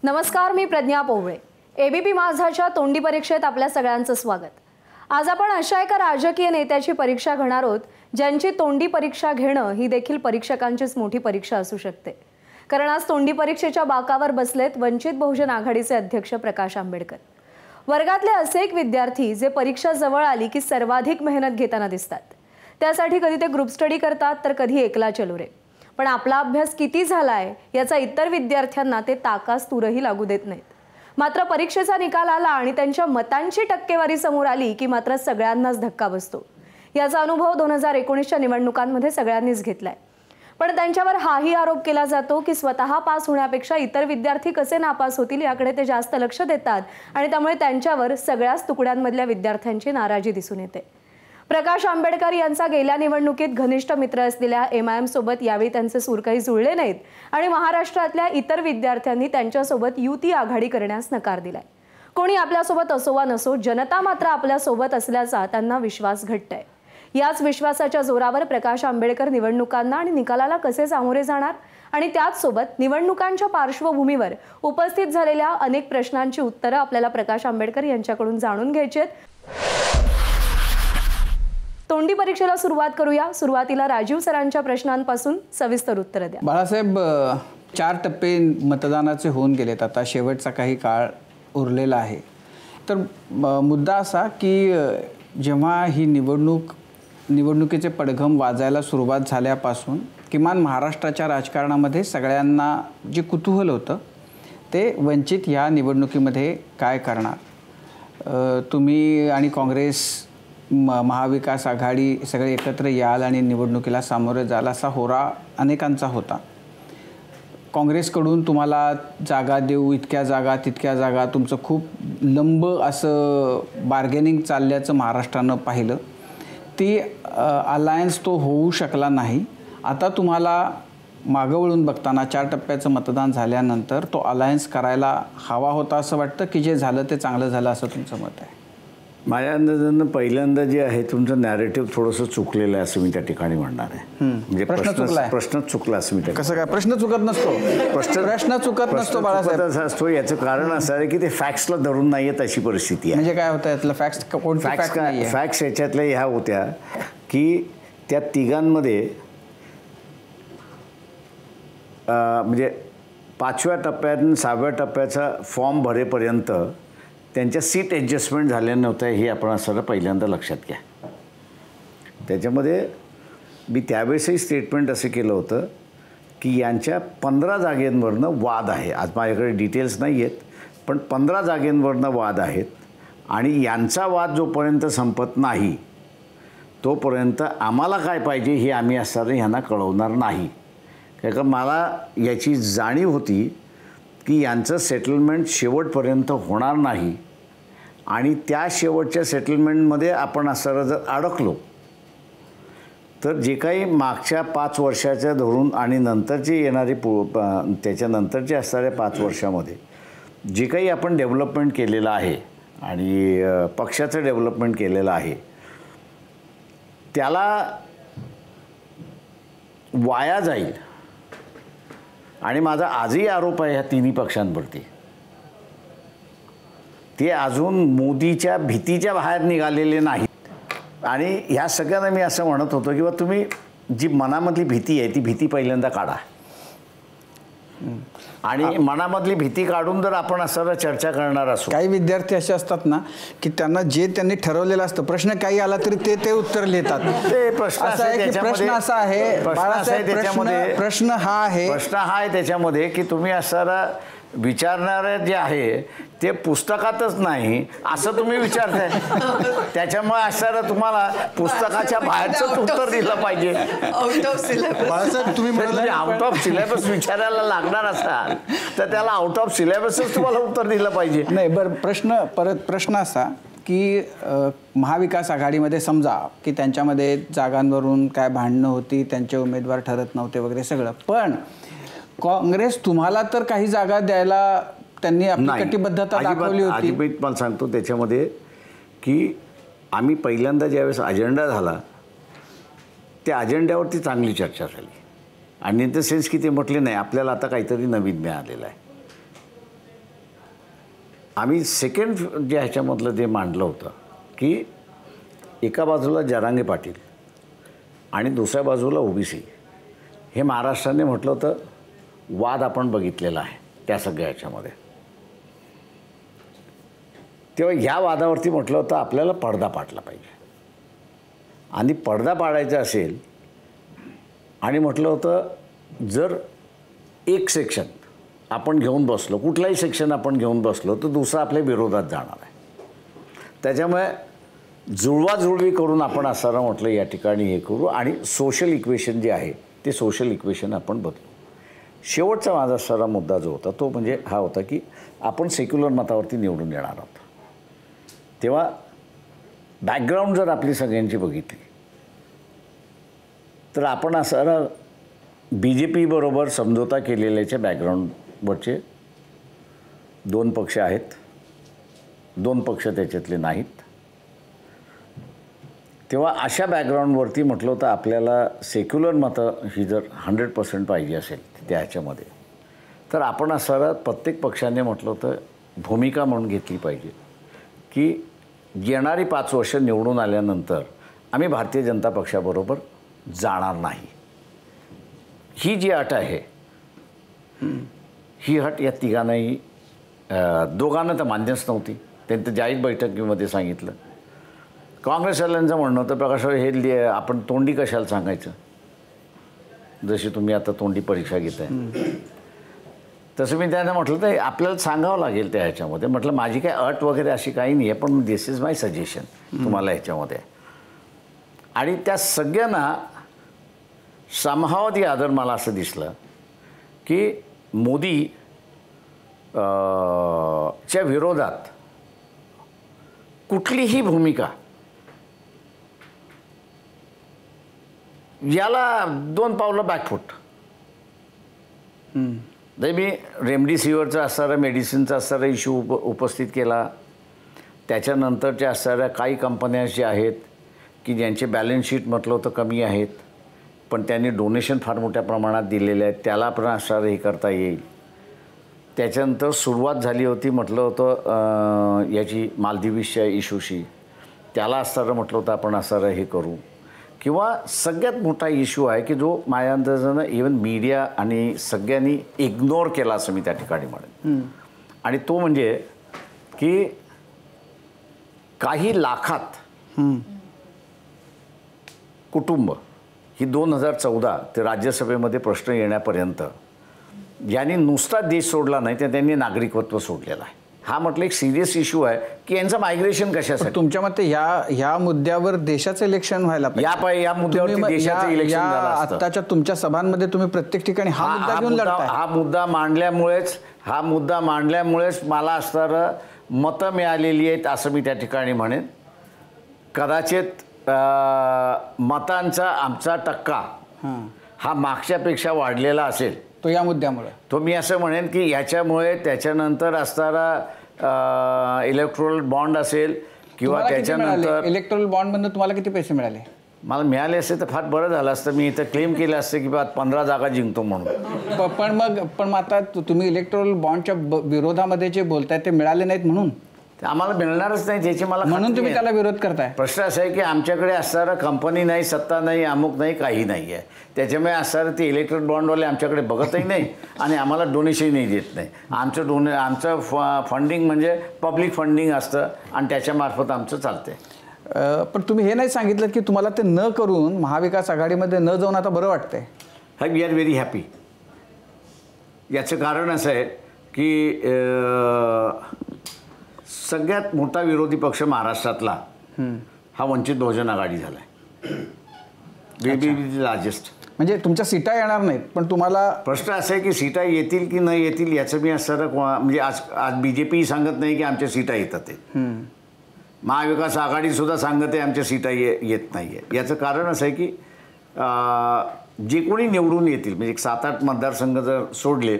नमस्कार, मी प्रज्ञा पोवळे. एबीपी माझाच्या तोंडी परीक्षेत आपल्या सगळ्यांचं स्वागत. आज आपण अशा एका राजकीय नेत्याची परीक्षा घेणार आहोत ज्यांची तोंडी परीक्षा घेणं ही देखील परीक्षकांचीच मोठी परीक्षा असू शकते. कारण आज तोंडी परीक्षेच्या बाकावर बसलेत वंचित बहुजन आघाडीचे अध्यक्ष प्रकाश आंबेडकर. वर्गातले असे एक विद्यार्थी जे परीक्षा जवळ आली की सर्वाधिक मेहनत घेताना दिसतात. त्यासाठी कधी ते ग्रुप स्टडी करतात तर कधी एकला चलो रे. पण आपला अभ्यास किती झालाय याचा इतर विद्यार्थ्यांना ते ताकास तूरही लागू देत नाहीत. मात्र परीक्षेचा निकाल आला आणि त्यांच्या मतांची टक्केवारी समोर आली की मात्र सगळ्यांनाच धक्का बसतो. याचा अनुभव 2019च्या निवडणुकांमध्ये सगळ्यांनीच घेतलाय. पण त्यांच्यावर हाही आरोप केला जातो की स्वतः पास होण्यापेक्षा इतर विद्यार्थी कसे नापास होतील याकडे ते जास्त लक्ष देतात आणि त्यामुळे त्यांच्यावर सगळ्याच तुकड्यांमधल्या विद्यार्थ्यांची नाराजी दिसून येते. प्रकाश आंबेडकर यांचा गेल्या निवडणुकीत घनिष्ठ मित्र असलेल्या MIM सोबत यावेळी त्यांचे सूर काही जुळले नाहीत आणि महाराष्ट्रातल्या इतर विद्यार्थ्यांनी त्यांच्यासोबत युती आघाडी करण्यास नकार दिलाय. कोणी आपल्यासोबत असो वा नसो, जनता मात्र आपल्यासोबत असल्याचा त्यांना विश्वास घट्ट आहे. याच विश्वासाच्या जोरावर प्रकाश आंबेडकर निवडणुकांना आणि निकालाला कसे सामोरे जाणार आणि त्याचसोबत निवडणुकांच्या पार्श्वभूमीवर उपस्थित झालेल्या अनेक प्रश्नांची उत्तरं आपल्याला प्रकाश आंबेडकर यांच्याकडून जाणून घ्यायची आहेत. तोंडी परीक्षेला सुरुवात करूया. सुरुवातीला राजीव सरांच्या प्रश्नांपासून सविस्तर उत्तर द्या. बाळासाहेब, 4 टप्पे मतदानाचे होऊन गेलेत. आता शेवटचा काही काळ उरलेला आहे. तर मुद्दा असा की जेव्हा ही निवडणुकीचे पडघम वाजायला सुरुवात झाल्यापासून किमान महाराष्ट्राच्या राजकारणामध्ये सगळ्यांना जे कुतूहल होतं ते वंचित ह्या निवडणुकीमध्ये काय करणार, तुम्ही आणि काँग्रेस महाविकास आघाडी सगळे एकत्र याल आणि निवडणुकीला सामोरे जाल असा होरा अनेकांचा होता. काँग्रेसकडून तुम्हाला जागा देऊ, इतक्या जागा तितक्या जागा, तुमचं खूप लंब असं बार्गेनिंग चालल्याचं महाराष्ट्रानं पाहिलं. ती अलायन्स तो होऊ शकला नाही. आता तुम्हाला मागं वळून बघताना 4 टप्प्याचं मतदान झाल्यानंतर तो अलायन्स करायला हवा होता असं वाटतं की जे झालं ते चांगलं झालं असं तुमचं मत आहे? माझ्या अंदाजानं पहिल्यांदा जे आहे तुमचं नॅरेटिव्ह थोडंसं चुकलेलं आहे असं मी त्या ठिकाणी म्हणणार आहे. म्हणजे प्रश्नच चुकला असं मी त्या. कसं काय? प्रश्न चुकत नसतो. प्रश्न चुकत नसतो बाळासाहेब. असा असतो. याचं कारण असं आहे की ते फॅक्ट्सला धरून नाही आहेत अशी परिस्थिती आहे. म्हणजे काय होतं यातलं? फॅक्ट्स याच्यातल्या ह्या होत्या की त्या तिघांमध्ये म्हणजे 5व्या टप्प्यात 6व्या टप्प्याचा फॉर्म भरेपर्यंत त्यांच्या सीट ॲडजस्टमेंट झाल्या नव्हत्या हे आपण असं पहिल्यांदा लक्षात घ्या. त्याच्यामध्ये मी त्यावेळेसही स्टेटमेंट असं केलं होतं की यांच्या 15 जागेंवरनं वाद आहे. आज माझ्याकडे डिटेल्स नाही आहेत, पण 15 जागेंवरनं वाद आहेत आणि यांचा वाद जोपर्यंत संपत नाही तोपर्यंत आम्हाला काय पाहिजे हे आम्ही असताना ह्यांना कळवणार नाही. कारण मला याची जाणीव होती की यांचं सेटलमेंट शेवटपर्यंत होणार नाही आणि त्या शेवटच्या सेटलमेंटमध्ये आपण असं जर अडकलो तर जे काही मागच्या 5 वर्षाच्या धरून आणि नंतरची येणारी त्याच्यानंतरचे असणाऱ्या 5 वर्षामध्ये जे काही आपण डेव्हलपमेंट केलेलं आहे आणि पक्षाचं डेव्हलपमेंट केलेलं आहे त्याला वाया जाईल. आणि माझा आजही आरोप आहे ह्या तिन्ही पक्षांवरती, ते अजून मोदीच्या भीतीच्या बाहेर निघालेले नाहीत. आणि ह्या सगळ्यांना मी असं म्हणत होतो की तुम्ही जी मनामधली भीती आहे ती भीती पहिल्यांदा काढा आणि मनामधली भीती काढून जर आपण असं चर्चा करणार असो. काही विद्यार्थी असे असतात ना की त्यांना जे त्यांनी ठरवलेलं असतं, प्रश्न काही आला तरी ते उत्तर लिहितात. ते प्रश्न असा आहे प्रश्न हा आहे त्याच्यामध्ये की तुम्ही असं विचारणारे जे आहे ते पुस्तकातच नाही असं तुम्ही विचारताय. त्याच्यामुळे असं तुम्हाला पुस्तकाच्या बाहेरचं उत्तर दिलं पाहिजे. तुम्ही आउट ऑफ सिलेबस विचारायला लागणार असाल तर त्याला आउट ऑफ सिलेबसच तुम्हाला उत्तर दिलं पाहिजे. नाही बरं, प्रश्न असा की महाविकास आघाडीमध्ये समजा की त्यांच्यामध्ये जागांवरून काय भांडणं होती, त्यांचे उमेदवार ठरत नव्हते वगैरे सगळं, पण काँग्रेस तुम्हाला तर काही जागा द्यायला त्यांनी आपली कटिबद्धता दाखवली होती. मी मला सांगतो त्याच्यामध्ये की आम्ही पहिल्यांदा ज्यावेळेस अजेंडा झाला त्या अजेंड्यावरती चांगली चर्चा झाली आणि इन द सेन्स की ते म्हटले नाही आपल्याला आता काहीतरी नवीन मिळालेलं आहे. आम्ही सेकंड जे ह्याच्यामधलं जे मांडलं होतं की एका बाजूला जरांगे पाटील आणि दुसऱ्या बाजूला ओबीसी, हे महाराष्ट्राने म्हटलं होतं वाद आपण बघितलेला आहे त्या सगळ्या ह्याच्यामध्ये. तेव्हा ह्या वादावरती म्हटलं होतं आपल्याला पडदा पाडला पाहिजे. आणि पडदा पाडायचा असेल आणि म्हटलं होतं जर एक सेक्शन आपण घेऊन बसलो, कुठलाही सेक्शन आपण घेऊन बसलो तर दुसरा आपल्या विरोधात जाणार आहे. त्याच्यामुळे जुळवाजुळवी करून आपण असं म्हटलं या ठिकाणी हे करू आणि सोशल इक्वेशन जे आहे ते सोशल इक्वेशन आपण बदलू. शेवटचा माझा सारा मुद्दा जो होता तो म्हणजे हा होता की आपण सेक्युलर मतावरती निवडून येणार आहोत. तेव्हा बॅकग्राऊंड जर आपली सगळ्यांची बघितली तर आपण असं BJP बरोबर समझोता केलेल्याच्या बॅकग्राऊंडवरचे 2 पक्ष आहेत, 2 पक्ष त्याच्यातले नाहीत. तेव्हा अशा बॅकग्राऊंडवरती म्हटलं होतं आपल्याला सेक्युलर मतं ही जर 100% पाहिजे असेल त्या ह्याच्यामध्ये तर आपण असं प्रत्येक पक्षाने म्हटलं होतं भूमिका म्हणून घेतली पाहिजे की येणारी 5 वर्ष निवडून आल्यानंतर आम्ही भारतीय जनता पक्षाबरोबर जाणार नाही. ही जी अट आहे ही अट या तिघांनाही दोघांना तर मान्यच नव्हती. त्यांचं जाहीर बैठकीमध्ये सांगितलं. काँग्रेसवाल्यांचं म्हणणं होतं प्रकाशराव हे आपण तोंडी कशाला सांगायचं, जशी तुम्ही आता तोंडी परीक्षा घेताय तसं मी त्यांना म्हटलं तर आपल्याला सांगावं लागेल त्या ह्याच्यामध्ये. म्हटलं माझी काय अट वगैरे अशी काही नाही आहे, पण दिस इज माय सजेशन तुम्हाला ह्याच्यामध्ये. आणि त्या सगळ्यांना समहाव आदर मला असं दिसलं की मोदी च्या विरोधात कुठलीही भूमिका याला 2 पावलं बॅकफूट. मी रेमडेसिवीरचा असणारा मेडिसिनचा असणारा इश्यू उपस्थित केला. त्याच्यानंतरच्या असणाऱ्या काही कंपन्या ज्या आहेत की ज्यांचे बॅलन्स शीट म्हटलं होतं कमी आहेत पण त्यांनी डोनेशन फार मोठ्या प्रमाणात दिलेले आहेत, त्याला पण असणारं हे करता येईल. त्याच्यानंतर सुरुवात झाली होती म्हटलं होतं याची मालदिव्सच्या इश्यूशी, त्याला असणारं म्हटलं होतं आपण असणारं हे करू. किंवा सगळ्यात मोठा इश्यू आहे की जो माझ्या अंदाजानं इव्हन मीडिया आणि सगळ्यांनी इग्नोर केला असं मी त्या ठिकाणी म्हणेन. आणि तो म्हणजे की काही लाखात कुटुंब ही 2014 ते राज्यसभेमध्ये प्रश्न येण्यापर्यंत यांनी नुसता देश सोडला नाही तर त्यांनी नागरिकत्व सोडलेलं आहे. हा म्हटलं एक सिरियस इश्यू आहे की यांचं मायग्रेशन कशासाठी. तुमच्या मते ह्या मुद्द्यावर देशाचं इलेक्शन व्हायला पाहिजे. या मुद्द्यावर देशाचं इलेक्शन झालं असतं. आताच्या तुमच्या सभांमध्ये तुम्ही प्रत्येक ठिकाणी हा मुद्दा घेऊन लढताय. हा मुद्दा मांडल्यामुळेच मला असणारं मतं मिळालेली आहेत असं मी त्या ठिकाणी म्हणेन. कदाचित मतांचा आमचा टक्का हा मागच्यापेक्षा वाढलेला असेल तो या मुद्द्यामुळे. तो मी असं म्हणेन की याच्यामुळे त्याच्यानंतर असणारा इलेक्ट्रोल बॉन्ड असेल किंवा त्याच्यानंतर इलेक्ट्रोल बॉन्डमधून तुम्हाला किती पैसे मिळाले. मला मिळाले असते तर फार बरं झालं असतं. मी इथं क्लेम केलं असतं की 15 जागा जिंकतो म्हणून. पण आता तुम्ही इलेक्ट्रोल बॉन्डच्या विरोधामध्ये जे बोलताय ते मिळाले नाहीत म्हणून आम्हाला मिळणारच नाही त्याची मला म्हणून तुम्ही त्याला विरोध करताय. प्रश्न असा आहे की आमच्याकडे असणारं कंपनी नाही, सत्ता नाही, अमुक नाही, काही नाही आहे. त्याच्यामुळे असणारं ते इलेक्ट्रिक बॉन्डवाले आमच्याकडे बघतही नाही आणि आम्हाला डोनेशनही देत नाही. आमचं फंडिंग म्हणजे पब्लिक फंडिंग असतं आणि त्याच्यामार्फत आमचं चालतंय. पण तुम्ही हे नाही सांगितलं की तुम्हाला ते न करून महाविकास आघाडीमध्ये न जाऊन आता बरं वाटतंय. We are very happy. याचं कारण असं आहे की सगळ्यात मोठा विरोधी पक्ष महाराष्ट्रातला हा वंचित बहुजन आघाडी झाला आहे. लार्जेस्ट. म्हणजे तुमच्या सीटा येणार नाहीत पण तुम्हाला प्रश्न असा आहे की सीटा येतील की नाही येतील याचं मी असं म्हणजे आज BJP सांगत नाही की आमच्या सीटा येतात ते. महाविकास आघाडीसुद्धा सांगत आहे आमच्या सीटा येत नाही आहे. याचं कारण असं आहे की जे कोणी निवडून येतील म्हणजे 7-8 मतदारसंघ जर सोडले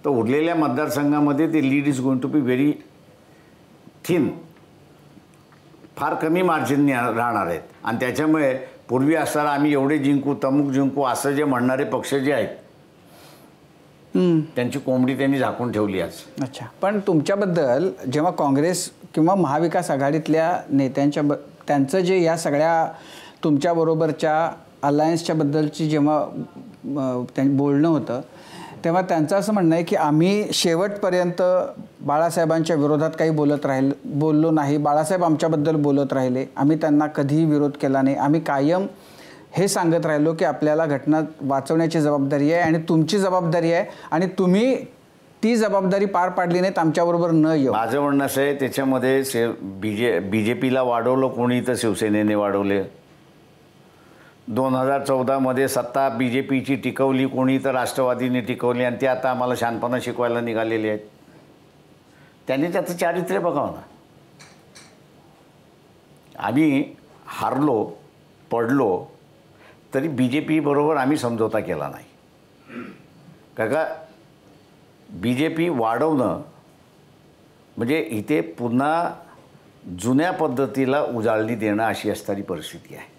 तर उरलेल्या मतदारसंघामध्ये ते lead is going to be very thin. फार कमी मार्जिनने राहणार आहेत आणि त्याच्यामुळे पूर्वी असताना आम्ही एवढे जिंकू तमुक जिंकू असं जे म्हणणारे पक्ष जे आहेत त्यांची कोंबडी त्यांनी झाकून ठेवली आज. अच्छा, पण तुमच्याबद्दल जेव्हा काँग्रेस किंवा महाविकास आघाडीतल्या नेत्यांच्या त्यांचं जे या सगळ्या तुमच्याबरोबरच्या अलायन्सच्या बद्दलची जेव्हा बोलणं होतं तेव्हा त्यांचं असं म्हणणं आहे की आम्ही शेवटपर्यंत बाळासाहेबांच्या विरोधात काही बोललो नाही, बाळासाहेब आमच्याबद्दल बोलत राहिले, आम्ही त्यांना कधीही विरोध केला नाही, आम्ही कायम हे सांगत राहिलो की आपल्याला घटना वाचवण्याची जबाबदारी आहे आणि तुमची जबाबदारी आहे आणि तुम्ही ती जबाबदारी पार पाडली नाहीत आमच्याबरोबर न येऊ. माझं म्हणणं असं आहे त्याच्यामध्ये BJPला वाढवलं कोणी तर शिवसेनेने वाढवले. 2014 सत्ता BJPची टिकवली कोणी तर राष्ट्रवादीने टिकवली आणि ते आता आम्हाला शहाणपणा शिकवायला निघालेले आहेत. त्यांनी त्याचं चारित्र्य बघावं ना. आम्ही हारलो पडलो तरी BJP बरोबर आम्ही समझोता केला नाही. का BJP वाढवणं म्हणजे इथे पुन्हा जुन्या पद्धतीला उजाळणी देणं अशी असणारी परिस्थिती आहे.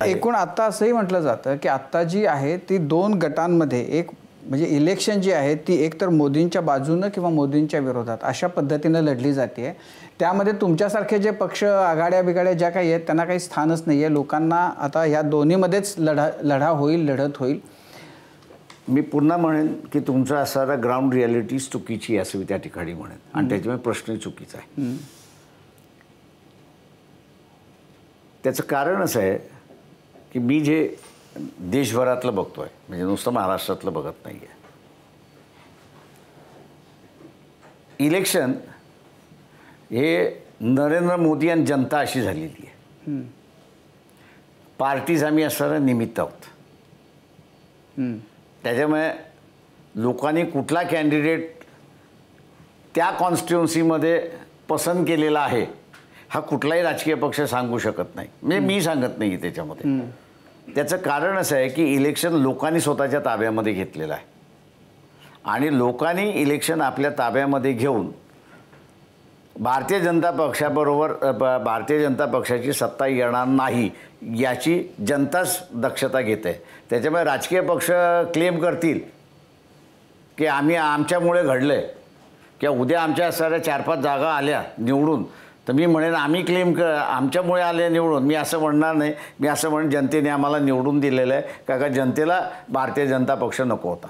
एकूण आता असंही म्हटलं जातं की आत्ता जी आहे ती 2 गटांमध्ये एक म्हणजे इलेक्शन जी आहे ती एकतर मोदींच्या बाजूनं किंवा मोदींच्या विरोधात अशा पद्धतीनं लढली जाते. त्यामध्ये तुमच्यासारखे जे पक्ष आघाड्या बिघाड्या ज्या काही आहेत त्यांना काही स्थानच नाही आहे. लोकांना आता ह्या दोन्हीमध्येच लढा होईल, लढत होईल. मी पुन्हा म्हणेन की तुमचा असणारा ग्राउंड रियालिटी चुकीची असं मी त्या ठिकाणी म्हणेन आणि त्याच्यामुळे प्रश्नही चुकीचा आहे. त्याचं कारण असं आहे की मी जे देशभरातलं बघतोय म्हणजे नुसतं महाराष्ट्रातलं बघत नाही आहे. इलेक्शन हे नरेंद्र मोदी आणि जनता अशी झालेली आहे. पार्टीज आम्ही असणारं निमित्त आहोत. त्याच्यामुळे लोकांनी कुठला कॅन्डिडेट त्या कॉन्स्टिट्युन्सीमध्ये पसंत केलेला आहे हा कुठलाही राजकीय पक्ष सांगू शकत नाही. म्हणजे मी सांगत नाही त्याच्यामध्ये. त्याचं कारण असं आहे की इलेक्शन लोकांनी स्वतःच्या ताब्यामध्ये घेतलेलं आहे आणि लोकांनी इलेक्शन आपल्या ताब्यामध्ये घेऊन भारतीय जनता पक्षाबरोबर भारतीय जनता पक्षाची सत्ता येणार नाही याची जनताच दक्षता घेते. त्याच्यामुळे राजकीय पक्ष क्लेम करतील की आमच्यामुळे घडलं आहे किंवा उद्या आमच्या असणाऱ्या 4-5 जागा आल्या निवडून तर मी म्हणेन आम्ही आमच्यामुळे आले निवडून. मी असं म्हणणार नाही. मी असं म्हणेन जनतेने आम्हाला निवडून दिलेलं आहे का जनतेला भारतीय जनता पक्ष नको होता.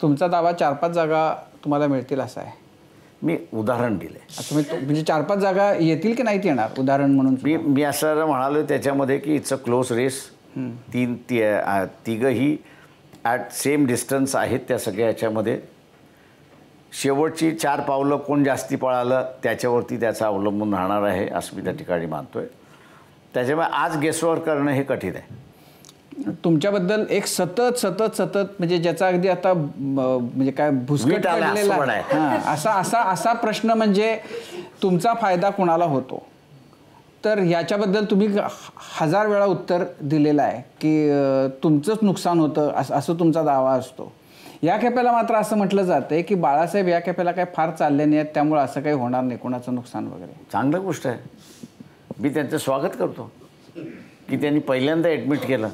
तुमचा दावा 4-5 जागा तुम्हाला मिळतील असा आहे. मी उदाहरण दिले. म्हणजे 4-5 जागा येतील की नाहीत येणार उदाहरण म्हणून मी असं म्हणालो त्याच्यामध्ये की इट्स अ क्लोज रेस. तिघंही ॲट सेम डिस्टन्स आहेत त्या सगळ्या याच्यामध्ये. शेवटची 4 पावलं कोण जास्ती पळालं त्याच्यावरती त्याचं अवलंबून राहणार आहे असं मी त्या ठिकाणी मानतोय. त्याच्यामुळे आज गेसवर करणं हे कठीण आहे. तुमच्याबद्दल एक सतत म्हणजे ज्याचा अगदी आता म्हणजे काय भुसकट पडलेला आहे असा प्रश्न म्हणजे तुमचा फायदा कुणाला होतो. तर ह्याच्याबद्दल तुम्ही 1000 वेळा उत्तर दिलेलं आहे की तुमचंच नुकसान होतं असं तुमचा दावा असतो. या खेपेला मात्र असं म्हटलं जातं की बाळासाहेब या खेपेला काही फार चालले नाही आहेत त्यामुळे असं काही होणार नाही कोणाचं नुकसान वगैरे. चांगलं गोष्ट आहे. मी त्यांचं स्वागत करतो की त्यांनी पहिल्यांदा ॲडमिट केलं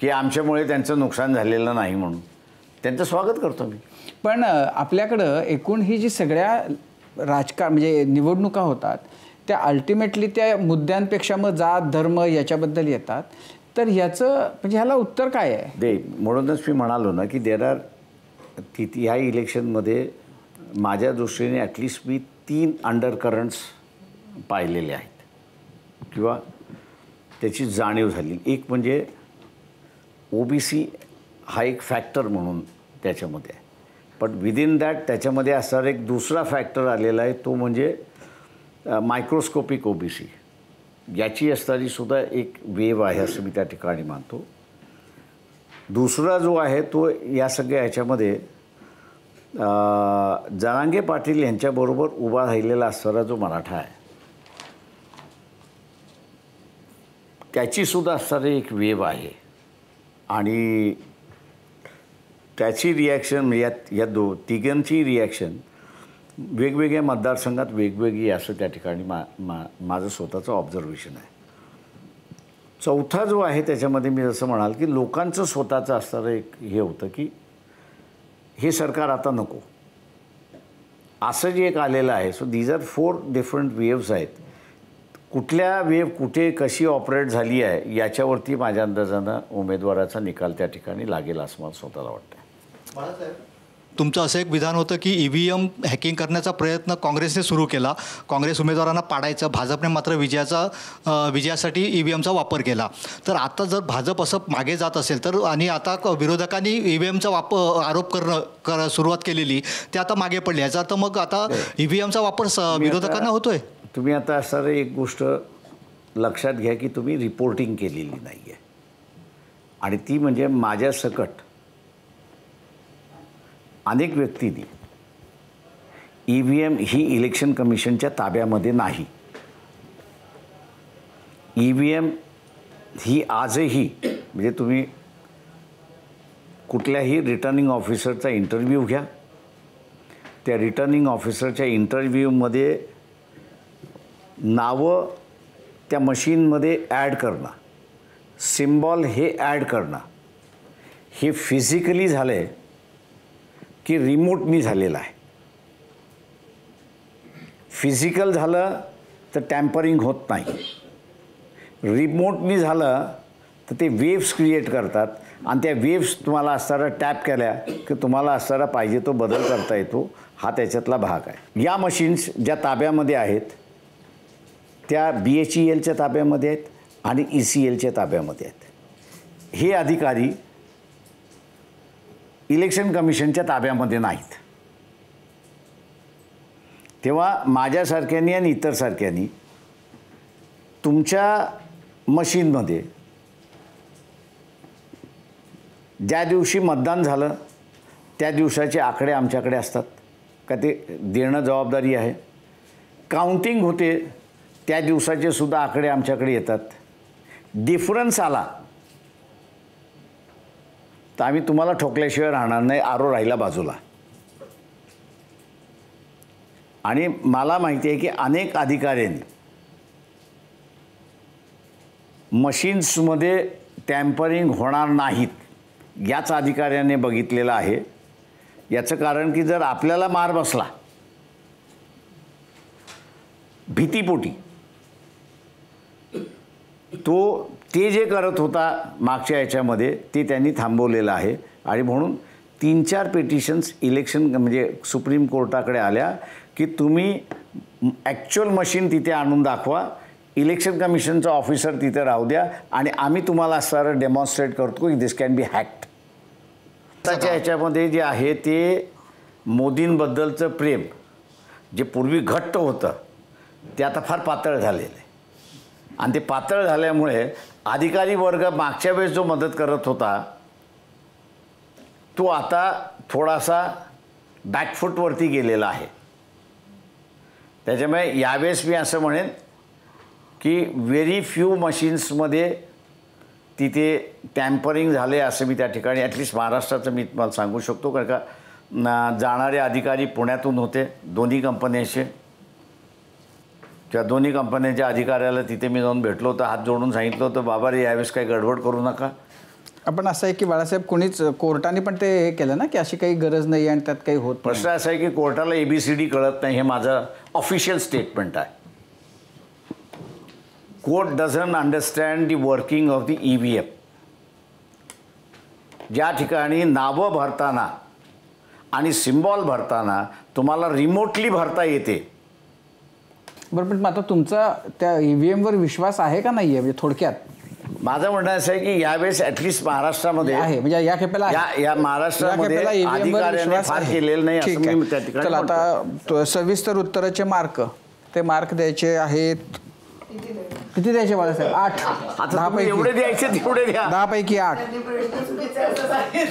की आमच्यामुळे त्यांचं नुकसान झालेलं नाही म्हणून. त्यांचं स्वागत करतो मी. पण आपल्याकडं एकूण ही जी सगळ्या राजकारण म्हणजे निवडणुका होतात त्या अल्टिमेटली त्या मुद्द्यांपेक्षा मग जात धर्म याच्याबद्दल येतात. तर ह्याचं म्हणजे ह्याला उत्तर काय आहे. म्हणूनच मी म्हणालो ना की ह्या इलेक्शनमध्ये माझ्या दृष्टीने ॲटलिस्ट मी 3 अंडरकरंट्स पाहिलेले आहेत किंवा त्याची जाणीव झाली. एक म्हणजे OBC हा एक फॅक्टर म्हणून त्याच्यामध्ये आहे. पण विदिन दॅट त्याच्यामध्ये असणारा एक दुसरा फॅक्टर आलेला आहे तो म्हणजे मायक्रोस्कोपिक OBC. याची असणारी सुद्धा एक वेव आहे असं मी त्या ठिकाणी मानतो. दुसरा जो आहे तो या सगळ्या ह्याच्यामध्ये जरांगे पाटील यांच्याबरोबर उभा राहिलेला असणारा जो मराठा आहे त्याचीसुद्धा असणारी एक वेव आहे आणि त्याची रिॲक्शन या तिघांची रिॲक्शन वेगवेगळ्या मतदारसंघात वेगवेगळी असं त्या ठिकाणी माझं स्वतःचं ऑब्झर्वेशन आहे. चौथा जो आहे त्याच्यामध्ये मी जसं म्हणाल की लोकांचं स्वतःचं असणारं एक हे होतं की हे सरकार आता नको असं जे एक आलेलं आहे. So these are 4 different waves आहेत. कुठल्या वेव कुठे कशी ऑपरेट झाली आहे याच्यावरती माझ्या अंदाजानं उमेदवाराचा निकाल त्या ठिकाणी लागेल असं मला स्वतःला वाटतं. तुमचं असं एक विधान होतं की EVM हॅकिंग करण्याचा प्रयत्न काँग्रेसने सुरू केला, काँग्रेस उमेदवारांना पाडायचं, भाजपने मात्र विजयासाठी EVMचा वापर केला. तर आता जर भाजप असं मागे जात असेल तर आणि आता विरोधकांनी EVMचा आरोप सुरुवात केलेली ते आता मागे पडले, याचा अर्थ मग आता EVMचा वापर विरोधकांना होतोय. तुम्ही आता असणारं एक गोष्ट लक्षात घ्या की तुम्ही रिपोर्टिंग केलेली नाही आहे आणि ती म्हणजे माझ्या सकट अनेक व्यक्तींनी EVM ही इलेक्शन कमिशनच्या ताब्यामध्ये नाही. EVM ही आजही म्हणजे तुम्ही कुठल्याही रिटर्निंग ऑफिसरचा इंटरव्ह्यू घ्या, त्या रिटर्निंग ऑफिसरच्या इंटरव्ह्यूमध्ये नावं त्या मशीनमध्ये ॲड करणं, सिम्बॉल हे ॲड करणं हे फिजिकली झालं आहे की रिमोटनी झालेलं आहे. फिजिकल झालं तर टॅम्परिंग होत नाही, रिमोटनी झालं तर ते वेव्स क्रिएट करतात आणि त्या वेव्स तुम्हाला असणारा टॅप केल्या की तुम्हाला असणारा पाहिजे तो बदल करता येतो. हा त्याच्यातला भाग आहे. या मशीन्स ज्या ताब्यामध्ये आहेत त्या BHELच्या ताब्यामध्ये आहेत आणि ECLच्या ताब्यामध्ये आहेत. हे अधिकारी इलेक्शन कमिशनच्या ताब्यामध्ये नाहीत. तेव्हा माझ्यासारख्यांनी आणि इतर सारख्यांनी तुमच्या मशीनमध्ये ज्या दिवशी मतदान झालं त्या दिवसाचे आकडे आमच्याकडे असतात का ते देणं जबाबदारी आहे. काउंटिंग होते त्या दिवसाचे सुद्धा आकडे आमच्याकडे येतात. डिफरन्स आला तर आम्ही तुम्हाला ठोकल्याशिवाय राहणार नाही, आरो राहिला बाजूला. आणि मला माहिती आहे की अनेक अधिकाऱ्यांनी मशीन्समध्ये टॅम्परिंग होणार नाहीत याच अधिकाऱ्याने बघितलेलं आहे. याचं कारण की जर आपल्याला मार बसला भीतीपोटी ते जे करत होता मागच्या याच्यामध्ये ते त्यांनी थांबवलेलं आहे. आणि म्हणून 3-4 पिटिशन्स इलेक्शन म्हणजे सुप्रीम कोर्टाकडे आल्या की तुम्ही ॲक्च्युअल मशीन तिथे आणून दाखवा, इलेक्शन कमिशनचा ऑफिसर तिथे राहू द्या आणि आम्ही तुम्हाला असं डेमॉन्स्ट्रेट करतो की दिस कॅन बी हॅक्ड. त्याच्या ह्याच्यामध्ये जे आहे ते मोदींबद्दलचं प्रेम जे पूर्वी घट्ट होतं ते आता फार पातळ झालेलं आहे. आणि ते पातळ झाल्यामुळे अधिकारी वर्ग मागच्या वेळेस जो मदत करत होता तो आता थोडासा बॅकफूटवरती गेलेला आहे. त्याच्यामुळे यावेळेस मी असं म्हणेन की व्हेरी फ्यू मशीन्समध्ये तिथे टॅम्परिंग झाले असं मी त्या ठिकाणी ॲटलिस्ट महाराष्ट्राचं मी तुम्हाला सांगू शकतो. कारण का जाणारे अधिकारी पुण्यातून होते दोन्ही कंपन्यांचे. त्या दोन्ही कंपन्यांच्या अधिकाऱ्याला तिथे मी जाऊन भेटलो होतो, हात जोडून सांगितलं होतं बाबा रे यावेळेस काही गडबड करू नका. आपण असं आहे की बाळासाहेब कोणीच कोर्टाने पण ते हे केलं ना की अशी काही गरज नाही आणि त्यात काही होत. प्रश्न असा आहे की कोर्टाला ABCD कळत नाही, हे माझं ऑफिशियल स्टेटमेंट आहे. Court doesn't understand the working of the EVM. ज्या ठिकाणी नावं भरताना आणि सिम्बॉल भरताना तुम्हाला रिमोटली भरता येते. बरं, पण आता तुमचा त्या EVMवर विश्वास आहे का नाही आहे? म्हणजे थोडक्यात माझं म्हणणं असं आहे की यावेळेस ॲटलिस्ट महाराष्ट्रामध्ये आहे, म्हणजे या खेपेला या महाराष्ट्रामध्ये अधिकाऱ्यांनी फार केलेलं नाही असं मी त्या ठिकाणी. चला आता सविस्तर उत्तराचे मार्क ते मार्क द्यायचे आहेत. किती द्यायचे बाळासाहेब? 8. आता एवढे द्यायचे तेवढे द्या. 10 पैकी 8.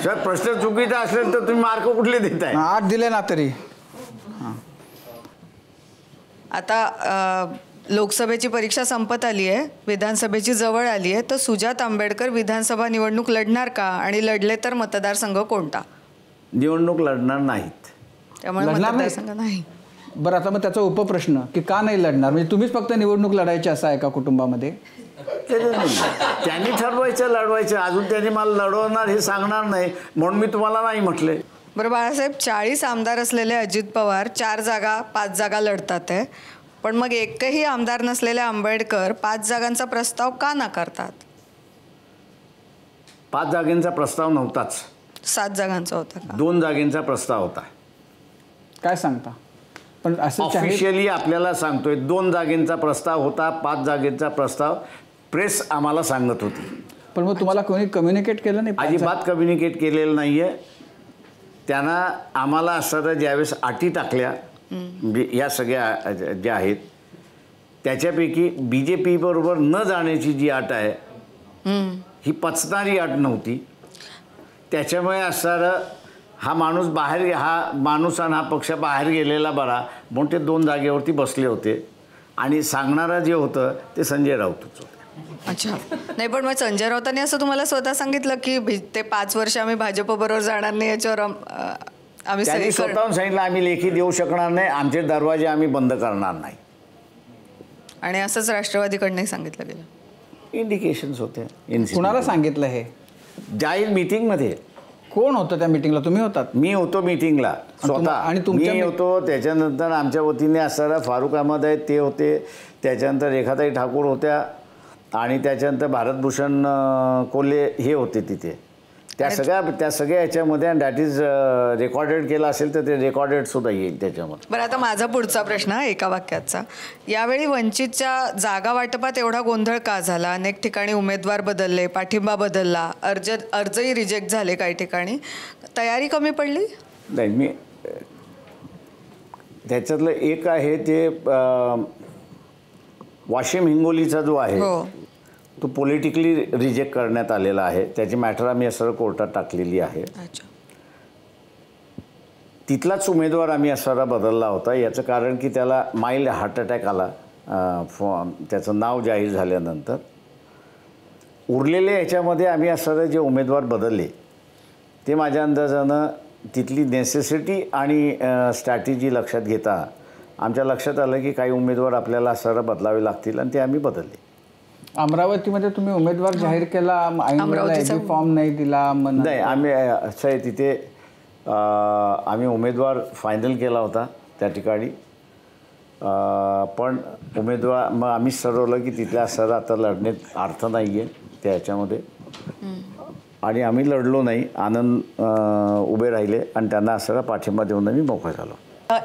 सर प्रश्न चुकीचा असेल तर तुम्ही मार्क कुठले देताय? 8 दिले ना तरी. आता लोकसभेची परीक्षा संपत आली आहे, विधानसभेची जवळ आली आहे, तर सुजात आंबेडकर विधानसभा निवडणूक लढणार का आणि लढले तर मतदारसंघ कोणता? निवडणूक लढणार नाहीत. त्यामुळे लढणार मतदारसंघ नाही. बरं आता मग त्याचा उपप्रश्न की का नाही लढणार, म्हणजे तुम्हीच फक्त निवडणूक लढायची असं आहे का कुटुंबामध्ये? त्यांनी ठरवायचं लढवायचं, अजून त्यांनी मला लढवणार हे सांगणार नाही म्हणून मी तुम्हाला नाही म्हटले. बरं बाळासाहेब, 40 आमदार असलेले अजित पवार 4 जागा 5 जागा लढतात आहे, पण मग एकही आमदार नसलेले आंबेडकर 5 जागांचा प्रस्ताव का नाकारतात? 5 जागेंचा प्रस्ताव नव्हताच, 7 जागांचा होता का? 2 जागेंचा प्रस्ताव होता. काय सांगता? पण असं ऑफिशियली आपल्याला सांगतोय 2 जागेंचा प्रस्ताव होता, 5 जागेंचा प्रस्ताव प्रेस आम्हाला सांगत होती. पण मग तुम्हाला कोणी कम्युनिकेट केलं नाही? अजिबात कम्युनिकेट केलेलं नाही आहे. त्यांना आम्हाला असं ज्यावेळेस अटी टाकल्या म्हणजे या सगळ्या ज्या आहेत त्याच्यापैकी BJP बरोबर न जाण्याची जी अट आहे ही पचणारी अट नव्हती. त्याच्यामुळे असणारं हा माणूस आणि हा पक्ष बाहेर गेलेला बरा म्हणून ते 2 जागेवरती बसले होते आणि सांगणारा जे होतं ते संजय राऊतच होते. अच्छा, नाही पण मग संजय राऊतांनी असं तुम्हाला स्वतः सांगितलं की ते 5 वर्ष आम्ही भाजपबरोबर जाणार नाही, याच्यावर आम्ही त्यांनी स्वतःहून सांगितलं आम्ही लेखी देऊ शकणार नाही, आमचे दरवाजे आम्ही बंद करणार नाही. आणि असंच राष्ट्रवादीकडनंही सांगितलं गेलं. इंडिकेशन्स होते. कुणाला सांगितलं हे? जाहीर मीटिंगमध्ये. कोण होतं त्या मीटिंगला? तुम्ही होतात? मी होतो मीटिंगला स्वतः. आणि मी होतो. त्याच्यानंतर आमच्या वतीने असणारा फारुख अहमद आहेत ते होते, त्याच्यानंतर रेखाताई ठाकूर होत्या आणि त्याच्यानंतर भारतभूषण कोल्हे हे होते तिथे. त्या सगळ्या याच्यामध्ये दॅट इज रेकॉर्डेड केलं असेल तर ते रेकॉर्डेड सुद्धा येईल त्याच्यामध्ये. बरं, आता माझा पुढचा प्रश्न एका वाक्याचा. यावेळी वंचितच्या जागा वाटपात एवढा गोंधळ का झाला? अनेक ठिकाणी उमेदवार बदलले, पाठिंबा बदलला, अर्जही रिजेक्ट झाले काही ठिकाणी. तयारी कमी पडली? नाही, मी त्याच्यातलं एक आहे ते वाशिम हिंगोलीचा जो आहे तो पॉलिटिकली रिजेक्ट करण्यात आलेला आहे. त्याची मॅटर आम्ही असं कोर्टात टाकलेली आहे. तिथलाच उमेदवार आम्ही असारा बदलला होता. याचं कारण की त्याला माइल्ड हार्ट अटॅक आला त्याचं नाव जाहीर झाल्यानंतर. उरलेल्या याच्यामध्ये आम्ही असारे जे उमेदवार बदलले ते माझ्या अंदाजानं तिथली नेसेसिटी आणि स्ट्रॅटेजी लक्षात घेता आमच्या लक्षात आलं की काही उमेदवार आपल्याला असारा बदलावे लागतील आणि ते आम्ही बदलले. अमरावतीमध्ये तुम्ही उमेदवार जाहीर केला, फॉर्म नाही दिला? नाही, आम्ही असं आहे तिथे आम्ही उमेदवार फायनल केला होता त्या ठिकाणी. पण उमेदवार मग आम्हीच ठरवलं की तिथल्या सर आता लढण्यात अर्थ नाही आहे त्या ह्याच्यामध्ये आणि आम्ही लढलो नाही. आनंद उभे राहिले आणि त्यांना असं पाठिंबा देऊन आम्ही मोकळं झालो.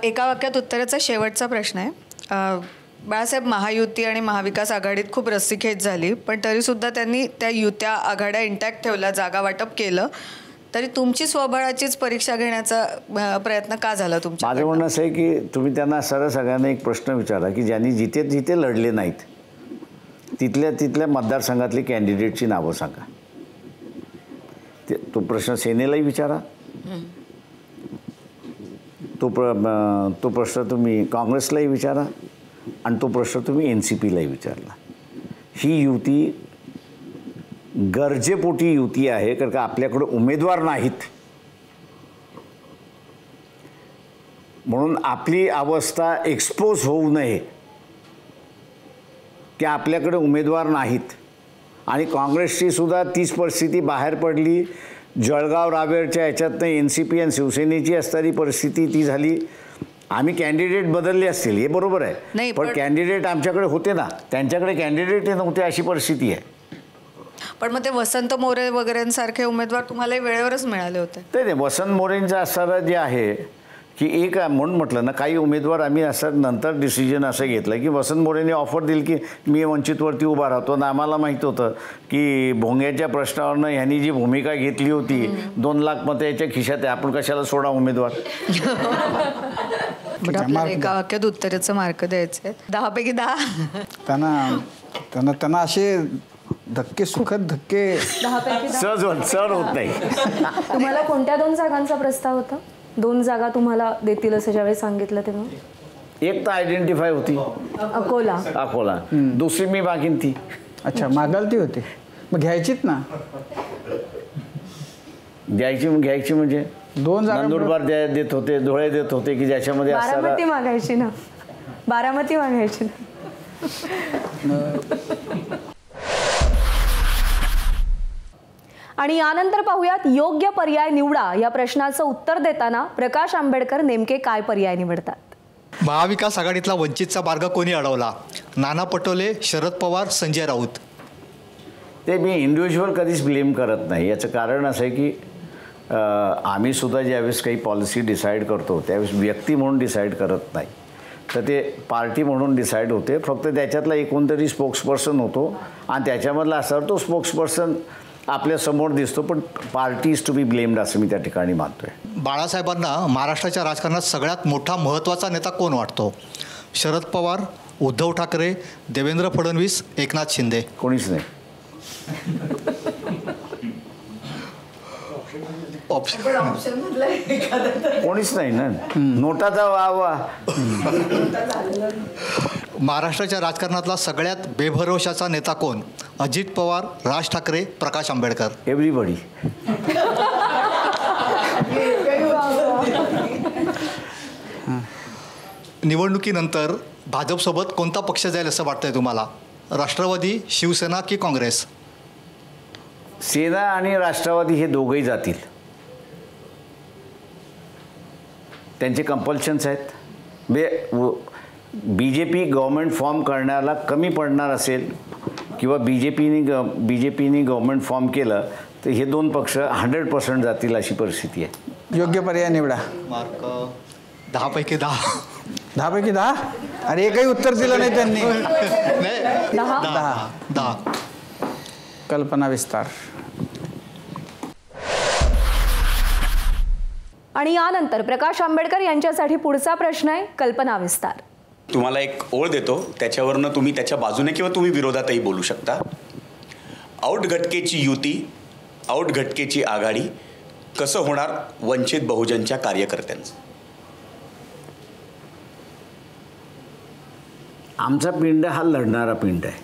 एका वाक्यात उत्तराचा शेवटचा प्रश्न आहे. बाळासाहेब, महायुती आणि महाविकास आघाडीत खूप रस्सीखेच झाली, पण तरीसुद्धा त्यांनी त्या युत्या आघाड्या इंटॅक्ट ठेवल्या, जागा वाटप केलं. तरी तुमची स्वबळाचीच परीक्षा घेण्याचा प्रयत्न का झाला तुमच्या? माझं म्हणणं असं आहे की तुम्ही त्यांना सगळ्यांना एक प्रश्न विचारा की ज्यांनी जिथे लढले नाहीत तिथल्या मतदारसंघातली कॅन्डिडेटची नावं सांगा. तो प्रश्न सेनेलाही विचारा, तो प्रश्न तुम्ही काँग्रेसलाही विचारा आणि तो प्रश्न तुम्ही NCPलाही विचारला. ही युती गरजेपोटी युती आहे, कारण का आपल्याकडे उमेदवार नाहीत म्हणून आपली अवस्था एक्सपोज होऊ नये की आपल्याकडे उमेदवार नाहीत. आणि काँग्रेसची सुद्धा तीच परिस्थिती बाहेर पडली. जळगाव रावेरच्या ह्याच्यातनं NCP आणि शिवसेनेची असणारी परिस्थिती ती झाली. आम्ही कॅन्डिडेट बदलले असतील हे बरोबर आहे, पण कॅन्डिडेट आमच्याकडे होते ना, त्यांच्याकडे कॅन्डिडेट नव्हते अशी परिस्थिती आहे. पण मग ते वसंत मोरे वगैरेंसारखे उमेदवार तुम्हाला वेळेवरच मिळाले होते? ते वसंत मोरेंचं असणारं जे आहे की एक म्हणून म्हटलं ना, काही उमेदवार आम्ही असं नंतर डिसिजन असं घेतलं की वसंत मोरेंनी ऑफर दिली की मी वंचितवरती उभा राहतो आणि आम्हाला माहीत होतं की भोंग्याच्या प्रश्नावरनं ह्यांनी जी भूमिका घेतली होती 2 लाख मतं याच्या खिशात आहे, आपण कशाला सोडा उमेदवार. एका वाक्यात उत्तराचं मार्क द्यायचे 10 पैकी 10. त्यांना असे धक्के, सुखद धक्के 10 पैकी 10 सहज होत नाही. तुम्हाला कोणत्या 2 जागांचा प्रस्ताव होता? 2 जागा तुम्हाला देतील असं ज्यावेळी सांगितलं तेव्हा? एक तर आयडेंटिफाय होती अकोला, दुसरी मी मागीन ती. अच्छा, मागाल ती होती, मग घ्यायचीच ना. घ्यायची म्हणजे 2 जागा नंदुरबार देत होते, धुळे देत होते, की ज्याच्यामध्ये बारामती मागायची ना, बारामती मागायची ना. आणि यानंतर पाहूयात योग्य पर्याय निवडा या प्रश्नाचं उत्तर देताना प्रकाश आंबेडकर नेमके काय पर्याय निवडतात. महाविकास आघाडीतला वंचितचा मार्ग कोणी अडवला? नाना पटोले, शरद पवार, संजय राऊत. ते मी इंडिव्हिज्युअल कधीच ब्लेम करत नाही. याचं कारण असं आहे की आम्ही सुद्धा ज्यावेळेस काही पॉलिसी डिसाईड करतो त्यावेळेस व्यक्ती म्हणून डिसाईड करत नाही, तर ते पार्टी म्हणून डिसाईड होते. फक्त त्याच्यातला कोणतरी स्पोक्सपर्सन होतो आणि त्याच्यामधला असा तो स्पोक्सपर्सन आपल्यासमोर दिसतो, पण party is to be blamed असं मी त्या ठिकाणी मानतोय. बाळासाहेबांना महाराष्ट्राच्या राजकारणात सगळ्यात मोठा महत्त्वाचा नेता कोण वाटतो? शरद पवार, उद्धव ठाकरे, देवेंद्र फडणवीस, एकनाथ शिंदे. कोणीच नाही. कोणीच नाही ना. नोटाचा वा. महाराष्ट्राच्या राजकारणातला सगळ्यात बेभरोशाचा नेता कोण? अजित पवार, राज ठाकरे, प्रकाश आंबेडकर. एव्हरीबडी. निवडणुकीनंतर भाजपसोबत कोणता पक्ष जाईल असं वाटतंय तुम्हाला? राष्ट्रवादी, शिवसेना की काँग्रेस? सेना आणि राष्ट्रवादी हे दोघंही जातील. त्यांचे कंपल्शन्स आहेत. BJP गव्हर्मेंट फॉर्म करण्याला कमी पडणार असेल किंवा BJPनी गव्हर्मेंट फॉर्म केलं तर हे 2 पक्ष 100% जातील अशी परिस्थिती आहे. योग्य पर्याय निवडा. मार्क 10 पैकी 10. 10 पैकी 10? अरे एकही उत्तर दिलं नाही त्यांनी. 10. कल्पना विस्तार. आणि यानंतर प्रकाश आंबेडकर यांच्यासाठी पुढचा प्रश्न आहे कल्पना विस्तार. तुम्हाला एक ओळ देतो, त्याच्यावरनं तुम्ही त्याच्या बाजूने किंवा तुम्ही विरोधातही बोलू शकता. आऊट घटकेची युती, आऊट घटकेची आघाडी कसं होणार वंचित बहुजनच्या कार्यकर्त्यांचं? आमचा पिंड हा लढणारा पिंड आहे,